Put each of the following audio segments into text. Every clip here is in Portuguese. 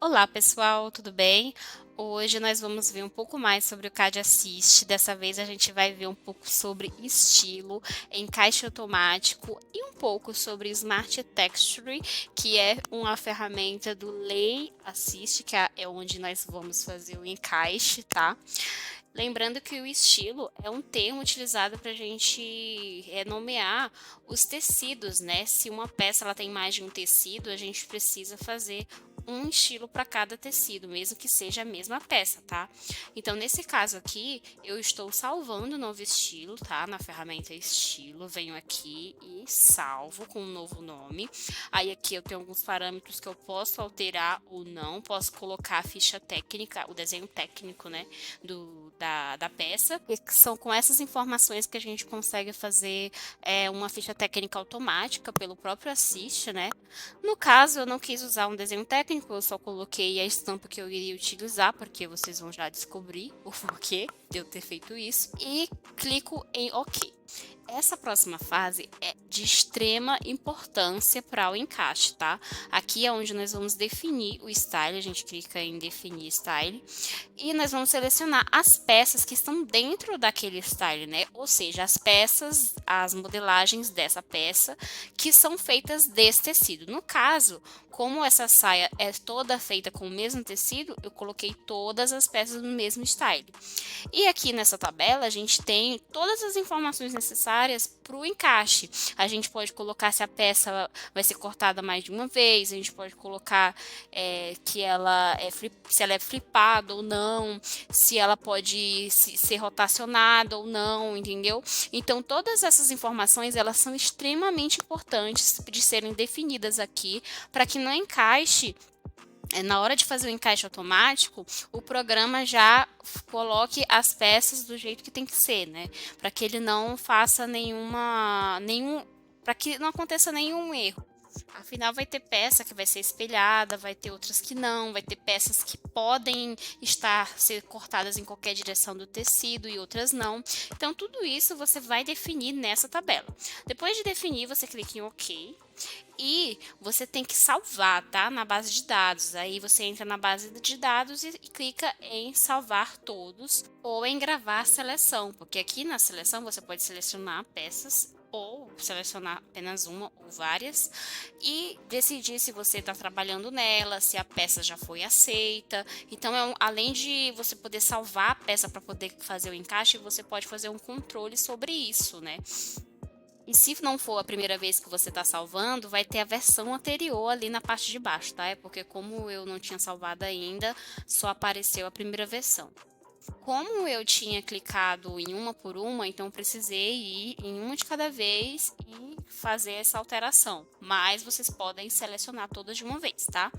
Olá pessoal, tudo bem? Hoje nós vamos ver um pouco mais sobre o CAD Assist. Dessa vez a gente vai ver um pouco sobre estilo, encaixe automático e um pouco sobre Smart Texture, que é uma ferramenta do Lay Assist, que é onde nós vamos fazer o encaixe, tá? Lembrando que o estilo é um termo utilizado para a gente nomear os tecidos, né? Se uma peça ela tem mais de um tecido, a gente precisa fazer um estilo para cada tecido, mesmo que seja a mesma peça, tá? Então, nesse caso aqui, eu estou salvando o novo estilo, tá? Na ferramenta estilo, venho aqui e salvo com um novo nome. Aí aqui eu tenho alguns parâmetros que eu posso alterar ou não, posso colocar a ficha técnica, o desenho técnico, né? Da peça. E são com essas informações que a gente consegue fazer uma ficha técnica automática pelo próprio Assist, né? No caso, eu não quis usar um desenho técnico, eu só coloquei a estampa que eu iria utilizar, porque vocês vão já descobrir o porquê de eu ter feito isso. E clico em OK. Essa próxima fase é de extrema importância para o encaixe, tá? Aqui é onde nós vamos definir o style, a gente clica em definir style e nós vamos selecionar as peças que estão dentro daquele style, né? Ou seja, as peças, as modelagens dessa peça que são feitas desse tecido. No caso, como essa saia é toda feita com o mesmo tecido, eu coloquei todas as peças no mesmo style. E aqui nessa tabela a gente tem todas as informações necessárias para o encaixe. A gente pode colocar se a peça vai ser cortada mais de uma vez, a gente pode colocar que ela se ela é flipada ou não, se ela pode ser rotacionada ou não, entendeu? Então todas essas informações elas são extremamente importantes de serem definidas aqui para que no encaixe na hora de fazer o encaixe automático, o programa já coloque as peças do jeito que tem que ser, né? Para que ele não faça para que não aconteça nenhum erro. Afinal, vai ter peça que vai ser espelhada, vai ter outras que não, vai ter peças que podem ser cortadas em qualquer direção do tecido e outras não. Então, tudo isso você vai definir nessa tabela. Depois de definir, você clica em OK. E você tem que salvar, tá? Na base de dados. Aí você entra na base de dados e clica em salvar todos ou em gravar seleção, porque aqui na seleção você pode selecionar peças ou selecionar apenas uma ou várias e decidir se você está trabalhando nela, se a peça já foi aceita. Então, além de você poder salvar a peça para poder fazer o encaixe, você pode fazer um controle sobre isso, né? E se não for a primeira vez que você está salvando, vai ter a versão anterior ali na parte de baixo, tá? É porque como eu não tinha salvado ainda, só apareceu a primeira versão. Como eu tinha clicado em uma por uma, então precisei ir em uma de cada vez e fazer essa alteração. Mas vocês podem selecionar todas de uma vez, tá?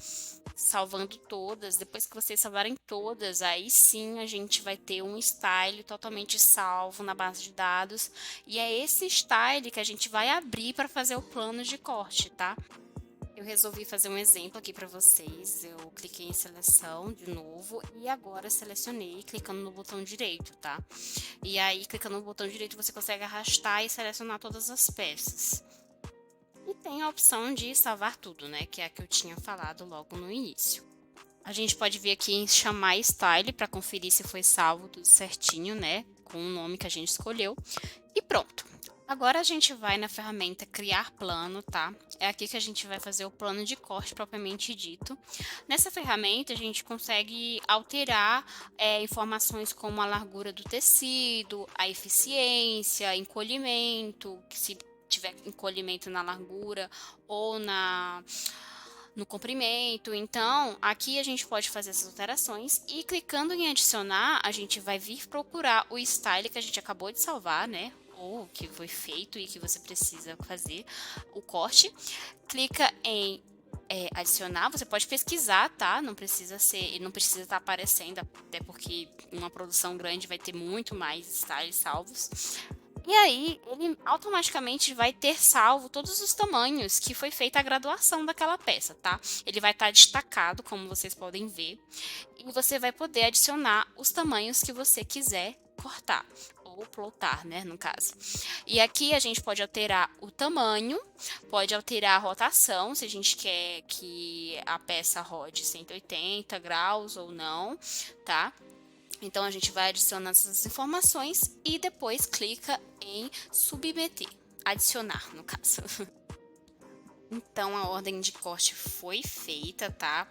Salvando todas, depois que vocês salvarem todas, aí sim a gente vai ter um style totalmente salvo na base de dados. E é esse style que a gente vai abrir para fazer o plano de corte, tá? Eu resolvi fazer um exemplo aqui para vocês. Eu cliquei em seleção de novo e agora selecionei clicando no botão direito, tá? E aí, clicando no botão direito, você consegue arrastar e selecionar todas as peças. E tem a opção de salvar tudo, né? Que é a que eu tinha falado logo no início. A gente pode vir aqui em chamar style para conferir se foi salvo tudo certinho, né? Com o nome que a gente escolheu. E pronto. Agora a gente vai na ferramenta criar plano, tá? É aqui que a gente vai fazer o plano de corte propriamente dito. Nessa ferramenta a gente consegue alterar informações como a largura do tecido, a eficiência, encolhimento, que se tiver encolhimento na largura ou no comprimento. Então, aqui a gente pode fazer essas alterações e clicando em adicionar, a gente vai vir procurar o style que a gente acabou de salvar, né? Ou que foi feito e que você precisa fazer o corte. Clica em adicionar, você pode pesquisar, tá? Não precisa estar aparecendo, até porque uma produção grande vai ter muito mais styles salvos. E aí, ele automaticamente vai ter salvo todos os tamanhos que foi feita a graduação daquela peça, tá? Ele vai estar destacado, como vocês podem ver, e você vai poder adicionar os tamanhos que você quiser cortar. uploadar, né, no caso. E aqui a gente pode alterar o tamanho, pode alterar a rotação, se a gente quer que a peça rode 180 graus ou não, tá? Então a gente vai adicionando essas informações e depois clica em submeter, adicionar no caso. Então a ordem de corte foi feita, tá?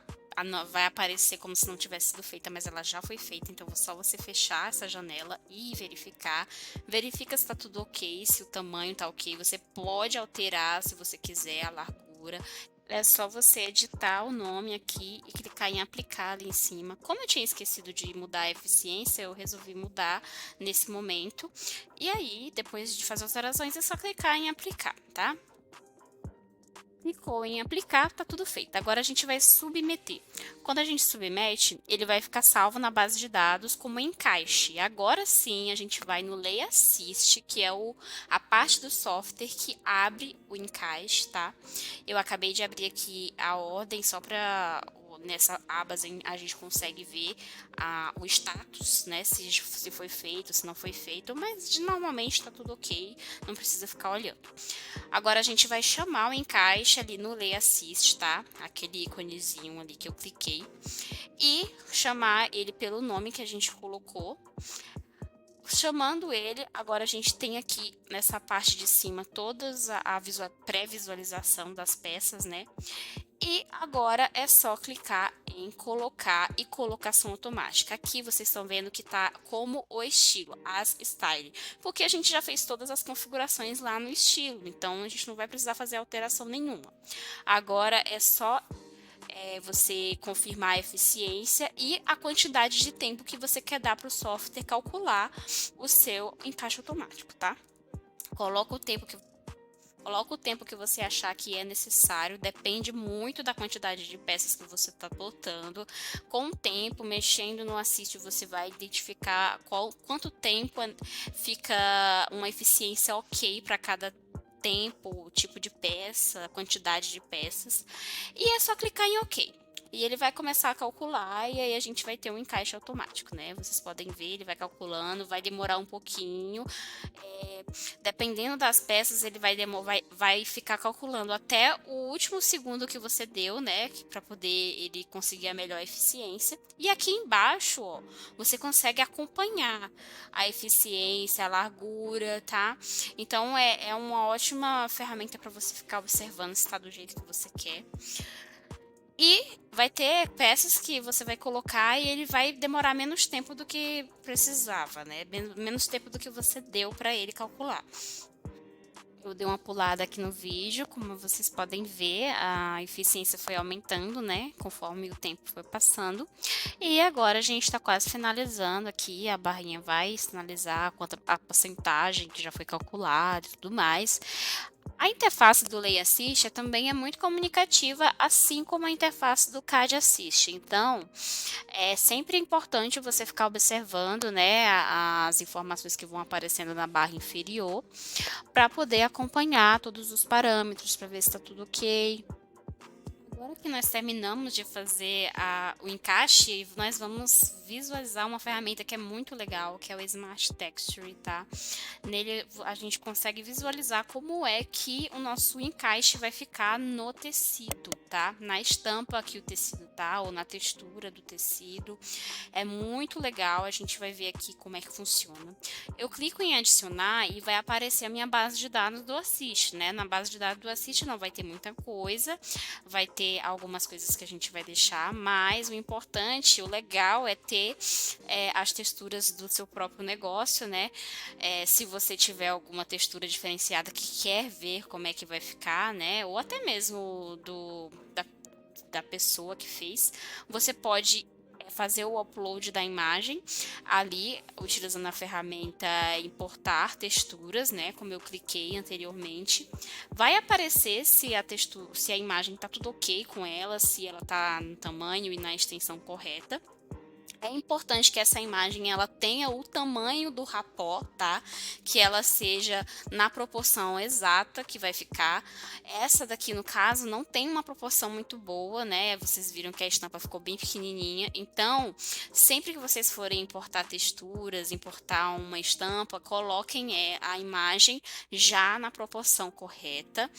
Vai aparecer como se não tivesse sido feita, mas ela já foi feita, então é só você fechar essa janela e verificar. Verifica se está tudo ok, se o tamanho está ok. Você pode alterar se você quiser a largura. É só você editar o nome aqui e clicar em aplicar ali em cima. Como eu tinha esquecido de mudar a eficiência, eu resolvi mudar nesse momento. E aí, depois de fazer as alterações, é só clicar em aplicar, tá? Clicou em aplicar, tá tudo feito. Agora a gente vai submeter. Quando a gente submete, ele vai ficar salvo na base de dados como encaixe. Agora sim, a gente vai no Lei Assist, que é a parte do software que abre o encaixe, tá? Eu acabei de abrir aqui a ordem só para nessa aba a gente consegue ver o status, né? Se foi feito, se não foi feito, mas normalmente está tudo ok, não precisa ficar olhando. Agora a gente vai chamar o encaixe ali no Lei Assist, tá? Aquele íconezinho ali que eu cliquei. E chamar ele pelo nome que a gente colocou. Chamando ele, agora a gente tem aqui nessa parte de cima todas a pré-visualização das peças, né? E agora é só clicar em colocar e colocação automática. Aqui vocês estão vendo que tá como o estilo, as style, porque a gente já fez todas as configurações lá no estilo, então a gente não vai precisar fazer alteração nenhuma. Agora é só você confirmar a eficiência e a quantidade de tempo que você quer dar para o software calcular o seu encaixe automático, tá? Coloca o tempo que você achar que é necessário, depende muito da quantidade de peças que você está botando. Com o tempo, mexendo no Assist, você vai identificar quanto tempo fica uma eficiência ok para cada tempo, tipo de peça, quantidade de peças. E é só clicar em OK. E ele vai começar a calcular e aí a gente vai ter um encaixe automático, né? Vocês podem ver, ele vai calculando, vai demorar um pouquinho. Dependendo das peças, ele vai ficar calculando até o último segundo que você deu, né? Para poder ele conseguir a melhor eficiência. E aqui embaixo, ó, você consegue acompanhar a eficiência, a largura, tá? Então é uma ótima ferramenta para você ficar observando se está do jeito que você quer. E vai ter peças que você vai colocar e ele vai demorar menos tempo do que precisava, né? Menos tempo do que você deu para ele calcular. Eu dei uma pulada aqui no vídeo, como vocês podem ver, a eficiência foi aumentando, né? Conforme o tempo foi passando. E agora a gente está quase finalizando aqui, a barrinha vai sinalizar quanto a porcentagem que já foi calculada e tudo mais. A interface do Lei Assist também é muito comunicativa, assim como a interface do CAD Assist. Então, é sempre importante você ficar observando, né, as informações que vão aparecendo na barra inferior, para poder acompanhar todos os parâmetros, para ver se está tudo ok. Agora que nós terminamos de fazer o encaixe, nós vamos visualizar uma ferramenta que é muito legal, que é o Smart Texture, tá? Nele a gente consegue visualizar como é que o nosso encaixe vai ficar no tecido, tá? Na estampa que o tecido tá, ou na textura do tecido. É muito legal, a gente vai ver aqui como é que funciona. Eu clico em adicionar e vai aparecer a minha base de dados do Assist, né? Na base de dados do Assist não vai ter muita coisa, vai ter algumas coisas que a gente vai deixar, mas o importante, o legal é ter as texturas do seu próprio negócio, né? Se você tiver alguma textura diferenciada que quer ver como é que vai ficar, né? Ou até mesmo da pessoa que fez, você pode fazer o upload da imagem ali, utilizando a ferramenta importar texturas, né, como eu cliquei anteriormente. Vai aparecer se a imagem está tudo ok com ela, se ela está no tamanho e na extensão correta. É importante que essa imagem ela tenha o tamanho do rapó, tá? Que ela seja na proporção exata que vai ficar. Essa daqui, no caso, não tem uma proporção muito boa, né? Vocês viram que a estampa ficou bem pequenininha. Então, sempre que vocês forem importar texturas, importar uma estampa, coloquem a imagem já na proporção correta.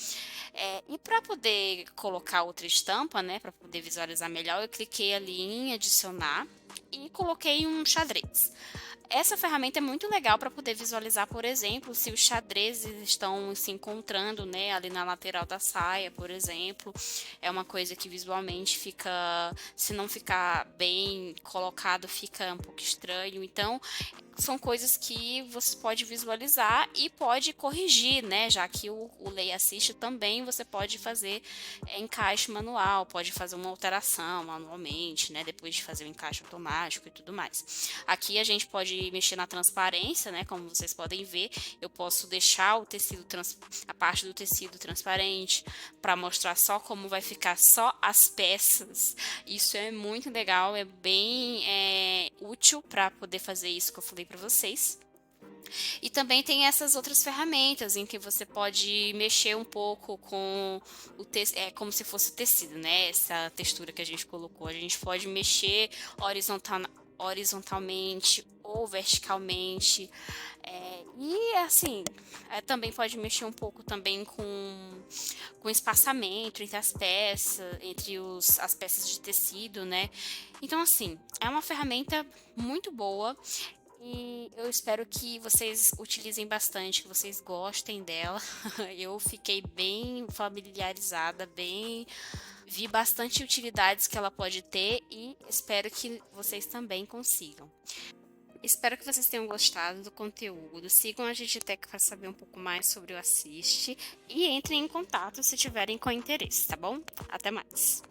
E para poder colocar outra estampa, né? Para poder visualizar melhor, eu cliquei ali em adicionar e coloquei um xadrez. Essa ferramenta é muito legal para poder visualizar, por exemplo, se os xadrezes estão se encontrando, né, ali na lateral da saia, por exemplo. É uma coisa que visualmente fica, se não ficar bem colocado, fica um pouco estranho. Então, são coisas que você pode visualizar e pode corrigir, né? Já que o Lei Assist também você pode fazer encaixe manual, pode fazer uma alteração manualmente, né? Depois de fazer o encaixe automático e tudo mais. Aqui a gente pode mexer na transparência, né? Como vocês podem ver, eu posso deixar o tecido a parte do tecido transparente para mostrar só como vai ficar só as peças. Isso é muito legal, é bem útil para poder fazer isso que eu falei para vocês. E também tem essas outras ferramentas em que você pode mexer um pouco com o como se fosse o tecido, né? Essa textura que a gente colocou. A gente pode mexer horizontalmente ou verticalmente. E assim, também pode mexer um pouco também com espaçamento entre as peças, entre as peças de tecido, né? Então, assim, é uma ferramenta muito boa. E eu espero que vocês utilizem bastante, que vocês gostem dela. Eu fiquei bem familiarizada, vi bastante utilidades que ela pode ter e espero que vocês também consigam. Espero que vocês tenham gostado do conteúdo. Sigam a Digitec para saber um pouco mais sobre o Assist e entrem em contato se tiverem com interesse, tá bom? Até mais!